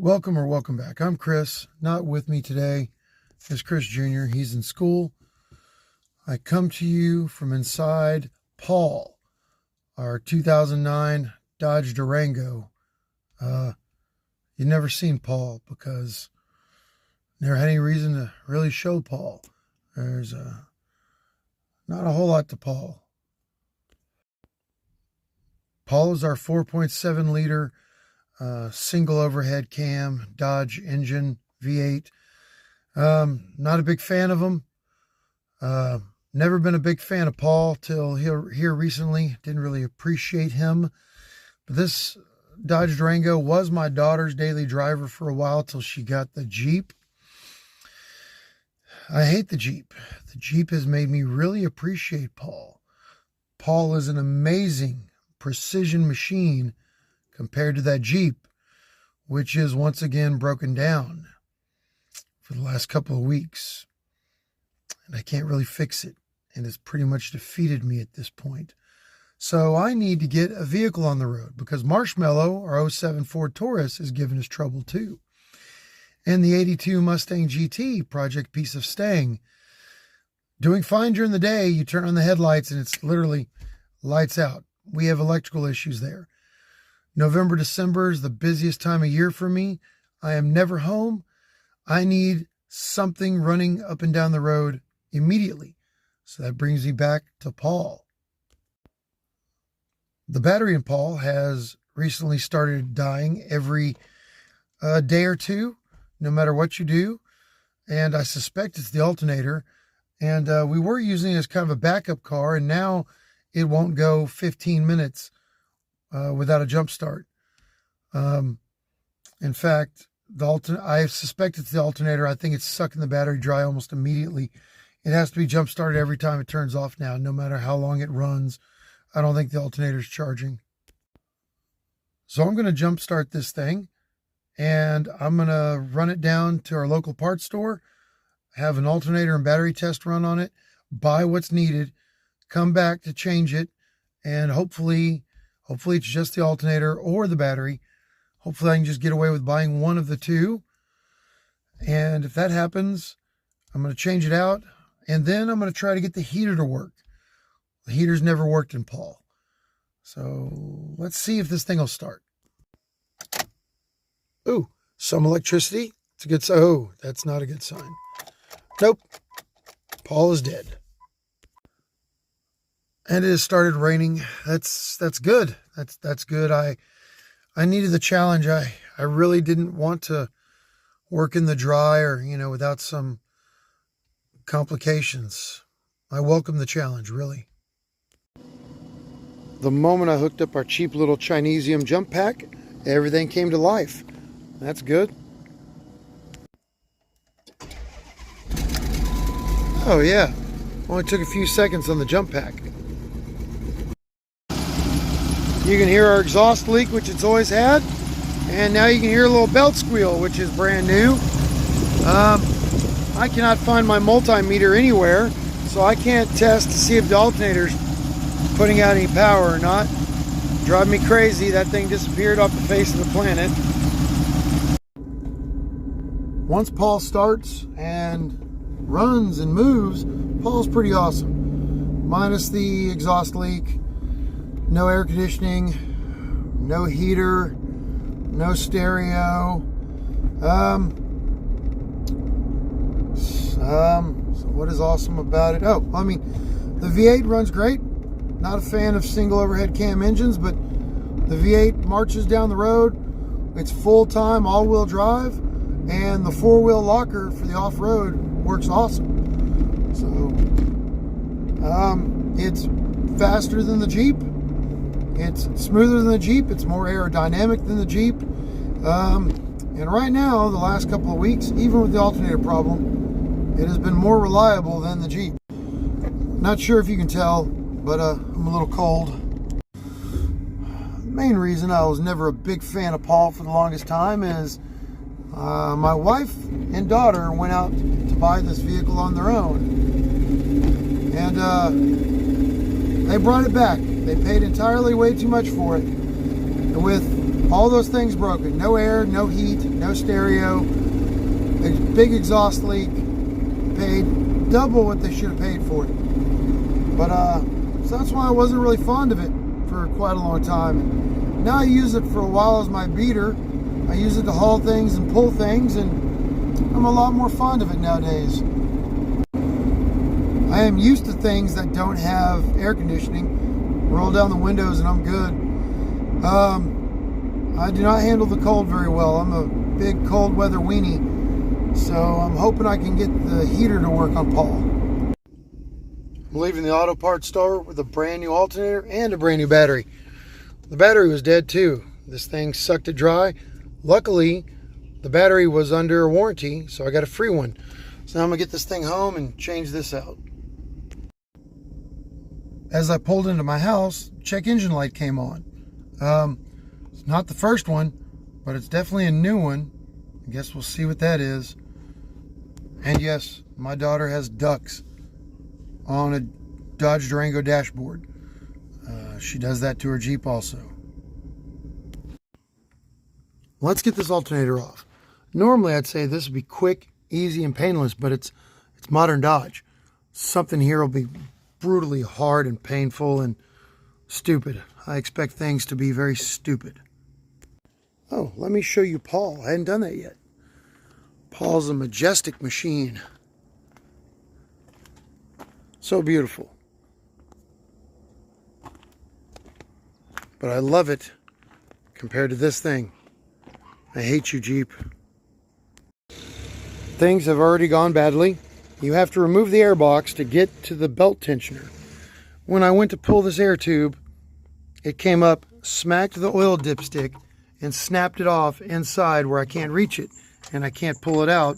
Welcome back. I'm Chris. Not with me today is Chris Jr. He's in school. I come to you from inside Paul, our 2009 Dodge Durango. You've never seen Paul because never had any reason to really show Paul. There's not a whole lot to Paul. Paul is our 4.7 liter single overhead cam Dodge engine V8. Not a big fan of them. Never been a big fan of Paul till here recently. Didn't really appreciate him. But this Dodge Durango was my daughter's daily driver for a while till she got the Jeep. I hate the Jeep. The Jeep has made me really appreciate Paul. Paul is an amazing precision machine compared to that Jeep, which is once again broken down for the last couple of weeks. And I can't really fix it. And it's pretty much defeated me at this point. So I need to get a vehicle on the road because Marshmallow, our 07 Ford Taurus, is giving us trouble too. And the 82 Mustang GT, Project Piece of Stang, doing fine during the day. You turn on the headlights and it's literally lights out. We have electrical issues there. November, December is the busiest time of year for me. I am never home. I need something running up and down the road immediately. So that brings me back to Paul. The battery in Paul has recently started dying every day or two, no matter what you do. And I suspect it's the alternator. And we were using it as kind of a backup car, and now it won't go 15 minutes without a jump start. In fact, I suspect it's the alternator. I think it's sucking the battery dry almost immediately. It has to be jump started every time it turns off now, no matter how long it runs. I don't think the alternator's charging. So I'm going to jump start this thing, and I'm going to run it down to our local parts store, have an alternator and battery test run on it, buy what's needed, come back to change it, and hopefully it's just the alternator or the battery. Hopefully I can just get away with buying one of the two. And if that happens, I'm going to change it out. And then I'm going to try to get the heater to work. The heater's never worked in Paul. So let's see if this thing will start. Ooh, some electricity. It's a good sign. Oh, that's not a good sign. Nope. Paul is dead. And it has started raining. That's good. That's good. I needed the challenge. I really didn't want to work in the dry or, without some complications. I welcome the challenge, really. The moment I hooked up our cheap little Chinesium jump pack, everything came to life. That's good. Oh yeah, only took a few seconds on the jump pack. You can hear our exhaust leak, which it's always had. And now you can hear a little belt squeal, which is brand new. I cannot find my multimeter anywhere, so I can't test to see if the alternator's putting out any power or not. Drive me crazy. That thing disappeared off the face of the planet. Once Paul starts and runs and moves, Paul's pretty awesome. Minus the exhaust leak. No air conditioning, no heater, no stereo. So what is awesome about it? Oh, the V8 runs great. Not a fan of single overhead cam engines, but the V8 marches down the road. It's full-time all-wheel drive, and the four-wheel locker for the off-road works awesome. So, it's faster than the Jeep. It's smoother than the Jeep. It's more aerodynamic than the Jeep. And right now, the last couple of weeks, even with the alternator problem, it has been more reliable than the Jeep. Not sure if you can tell, but I'm a little cold. The main reason I was never a big fan of Paul for the longest time is my wife and daughter went out to buy this vehicle on their own. And they brought it back. They paid entirely way too much for it. And with All those things broken. No air, no heat, no stereo. A big exhaust leak. Paid double what they should have paid for it. But so that's why I wasn't really fond of it for quite a long time. Now I use it for a while as my beater. I use it to haul things and pull things, and I'm a lot more fond of it nowadays. I am used to things that don't have air conditioning. Roll down the windows and I'm good. I do not handle the cold very well. I'm a big cold weather weenie. So I'm hoping I can get the heater to work on Paul. I'm leaving the auto parts store with a brand new alternator and a brand new battery. The battery was dead too. This thing sucked it dry. Luckily, the battery was under warranty, so I got a free one. So now I'm gonna get this thing home and change this out. As I pulled into my house, check engine light came on. It's not the first one, but it's definitely a new one. I guess we'll see what that is. And yes, my daughter has ducks on a Dodge Durango dashboard. She does that to her Jeep also. Let's get this alternator off. Normally I'd say this would be quick, easy, and painless, but it's modern Dodge. Something here will be brutally hard and painful and stupid. I expect things to be very stupid. Oh, let me show you Paul. I hadn't done that yet. Paul's a majestic machine. So beautiful. But I love it compared to this thing. I hate you, Jeep. Things have already gone badly. You have to remove the air box to get to the belt tensioner. When I went to pull this air tube, it came up, smacked the oil dipstick, and snapped it off inside where I can't reach it, and I can't pull it out.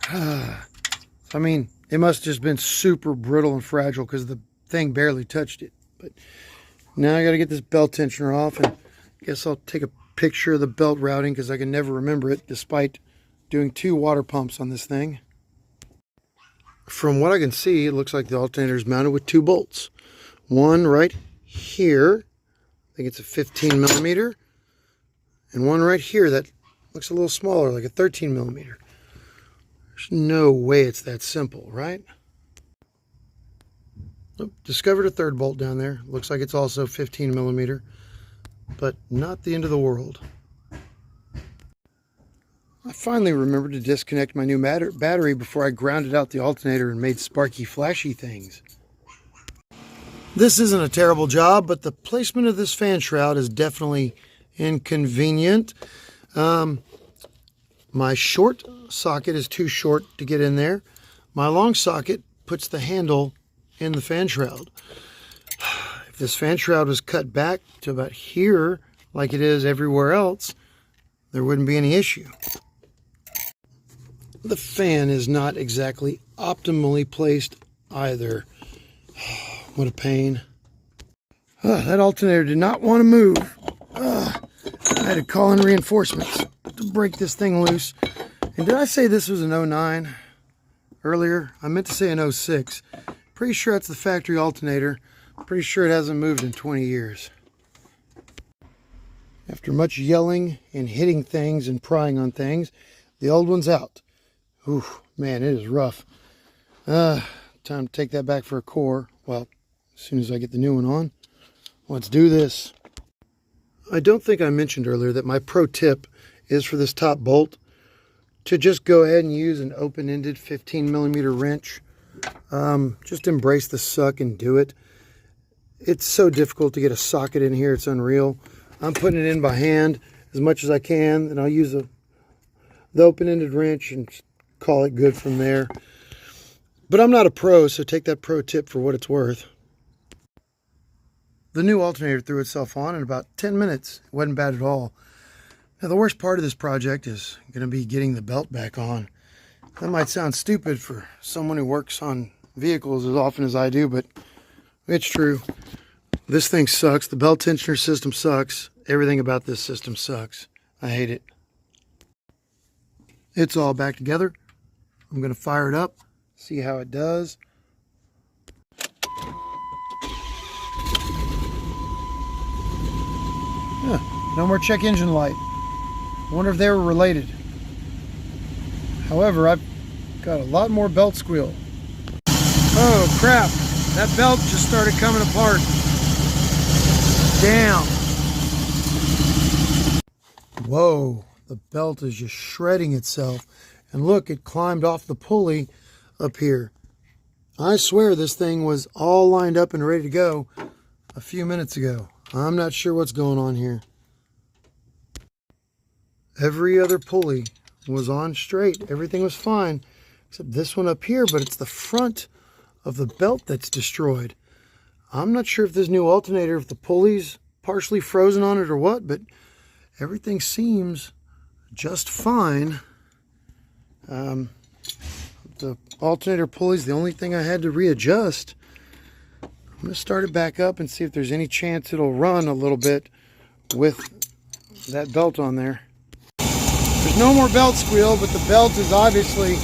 I mean, it must have just been super brittle and fragile because the thing barely touched it. But now I got to get this belt tensioner off, and I guess I'll take a picture of the belt routing because I can never remember it despite doing 2 water pumps on this thing. From what I can see, it looks like the alternator is mounted with 2 bolts. One right here, I think it's a 15 millimeter, and one right here that looks a little smaller, like a 13 millimeter. There's no way it's that simple, right? Oh, discovered a 3rd bolt down there. Looks like it's also 15 millimeter, but not the end of the world. I finally remembered to disconnect my new battery before I grounded out the alternator and made sparky, flashy things. This isn't a terrible job, but the placement of this fan shroud is definitely inconvenient. My short socket is too short to get in there. My long socket puts the handle in the fan shroud. If this fan shroud was cut back to about here, like it is everywhere else, there wouldn't be any issue. The fan is not exactly optimally placed either. What a pain. That alternator did not want to move. I had to call in reinforcements to break this thing loose. And did I say this was an 09 earlier? I meant to say an 06. Pretty sure that's the factory alternator. Pretty sure it hasn't moved in 20 years. After much yelling and hitting things and prying on things, the old one's out. Ooh, man, it is rough. Time to take that back for a core. Well, as soon as I get the new one on. Let's do this. I don't think I mentioned earlier that my pro tip is for this top bolt to just go ahead and use an open-ended 15 millimeter wrench. Just embrace the suck and do it. It's so difficult to get a socket in here, it's unreal. I'm putting it in by hand as much as I can, and I'll use the open-ended wrench and call it good from there. But I'm not a pro, so take that pro tip for what it's worth. The new alternator threw itself on in about 10 minutes. It wasn't bad at all. Now, the worst part of this project is going to be getting the belt back on. That might sound stupid for someone who works on vehicles as often as I do, but it's true. This thing sucks. The belt tensioner system sucks. Everything about this system sucks. I hate it. It's all back together. I'm going to fire it up, see how it does. Yeah, No more check engine light. Wonder if they were related. However, I've got a lot more belt squeal. Oh crap, that belt just started coming apart. Damn. Whoa, the belt is just shredding itself. And look, it climbed off the pulley up here. I swear this thing was all lined up and ready to go a few minutes ago. I'm not sure what's going on here. Every other pulley was on straight. Everything was fine, except this one up here, but it's the front of the belt that's destroyed. I'm not sure if this new alternator, if the pulley's partially frozen on it or what, but everything seems just fine. The alternator pulley's the only thing I had to readjust. I'm going to start it back up and see if there's any chance it'll run a little bit with that belt on there. There's no more belt squeal, but the belt is obviously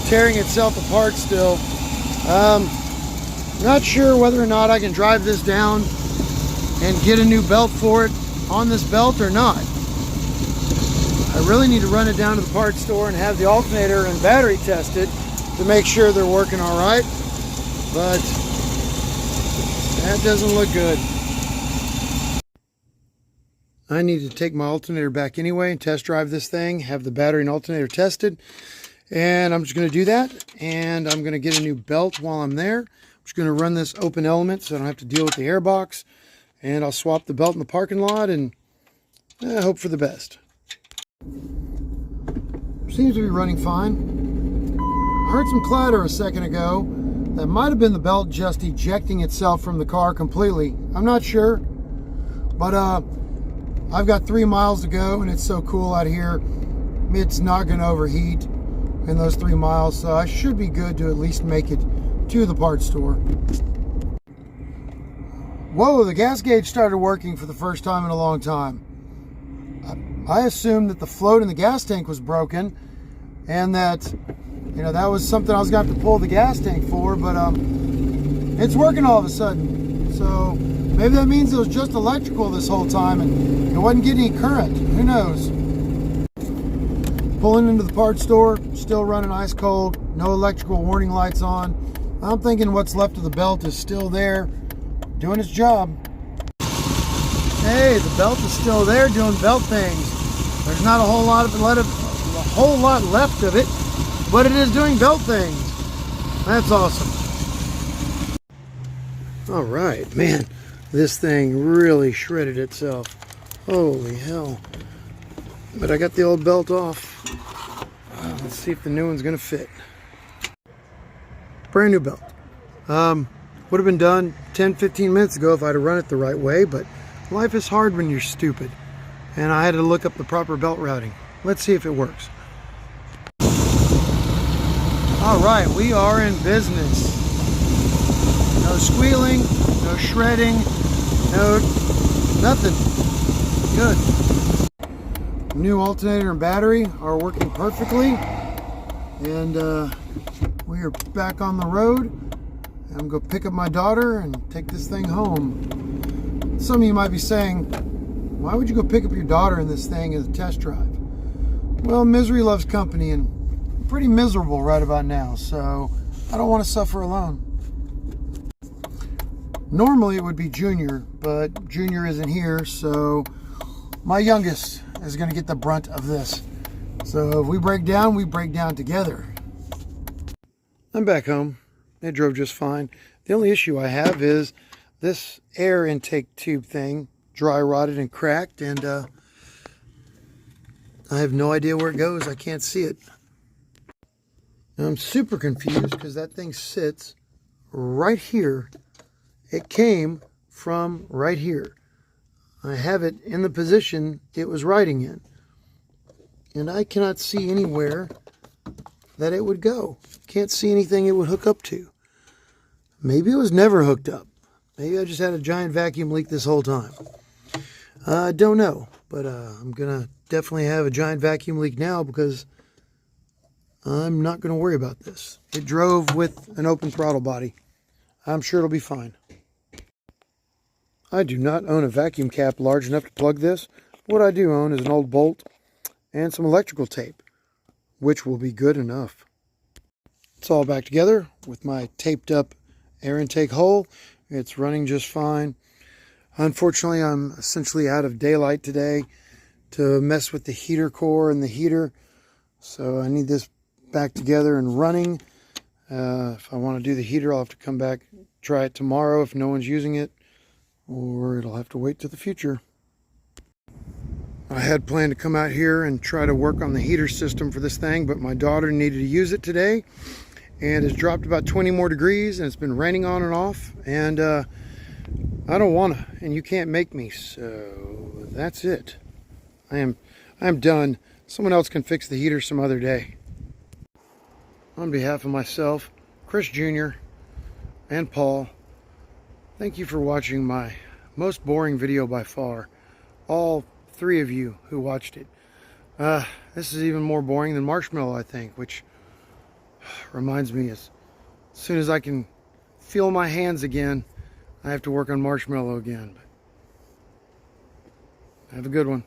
tearing itself apart still. Not sure whether or not I can drive this down and get a new belt for it on this belt or not. I really need to run it down to the parts store and have the alternator and battery tested to make sure they're working all right, but that doesn't look good. I need to take my alternator back anyway and test drive this thing, have the battery and alternator tested, and I'm just going to do that, and I'm going to get a new belt while I'm there. I'm just going to run this open element so I don't have to deal with the air box, and I'll swap the belt in the parking lot and hope for the best. Seems to be running fine. I heard some clatter a second ago. That might have been the belt just ejecting itself from the car completely. I'm not sure, but I've got 3 miles to go and it's so cool out here. It's not going to overheat in those 3 miles, so I should be good to at least make it to the parts store. Whoa, the gas gauge started working for the first time in a long time. I assumed that the float in the gas tank was broken and that, you know, that was something I was going to have to pull the gas tank for, but it's working all of a sudden. So maybe that means it was just electrical this whole time and it wasn't getting any current. Who knows? Pulling into the parts store, still running ice cold, no electrical warning lights on. I'm thinking what's left of the belt is still there, doing its job. Hey, the belt is still there doing belt things. There's not a whole lot left of it, but it is doing belt things. That's awesome. All right, man, this thing really shredded itself. Holy hell. But I got the old belt off. Let's see if the new one's gonna fit. Brand new belt. Would have been done 10-15 minutes ago if I'd have run it the right way, but life is hard when you're stupid, and I had to look up the proper belt routing. Let's see if it works. All right, we are in business. No squealing, no shredding, no nothing. Good. New alternator and battery are working perfectly, and we are back on the road. I'm going to pick up my daughter and take this thing home. Some of you might be saying, why would you go pick up your daughter in this thing as a test drive? Well, misery loves company, and I'm pretty miserable right about now, so I don't want to suffer alone. Normally it would be Junior, but Junior isn't here, so my youngest is going to get the brunt of this. So if we break down together. I'm back home. It drove just fine. The only issue I have is this air intake tube thing dry rotted and cracked, and I have no idea where it goes. I can't see it. And I'm super confused because that thing sits right here. It came from right here. I have it in the position it was riding in, and I cannot see anywhere that it would go. Can't see anything it would hook up to. Maybe it was never hooked up. Maybe I just had a giant vacuum leak this whole time. I don't know, but I'm going to definitely have a giant vacuum leak now because I'm not going to worry about this. It drove with an open throttle body. I'm sure it'll be fine. I do not own a vacuum cap large enough to plug this, What I do own is an old bolt and some electrical tape, which will be good enough. It's all back together with my taped up air intake hole. It's running just fine. Unfortunately, I'm essentially out of daylight today to mess with the heater core and the heater. So I need this back together and running. If I want to do the heater, I'll have to come back, try it tomorrow if no one's using it, or it'll have to wait to the future. I had planned to come out here and try to work on the heater system for this thing, but my daughter needed to use it today, and it's dropped about 20 more degrees, and it's been raining on and off, and I don't want to, and you can't make me, so that's it. I'm done. Someone else can fix the heater some other day. On behalf of myself, Chris Jr., and Paul, thank you for watching my most boring video by far. All 3 of you who watched it. This is even more boring than Marshmallow, I think, which reminds me, as soon as I can feel my hands again, I have to work on Marshmallow again. Have a good one.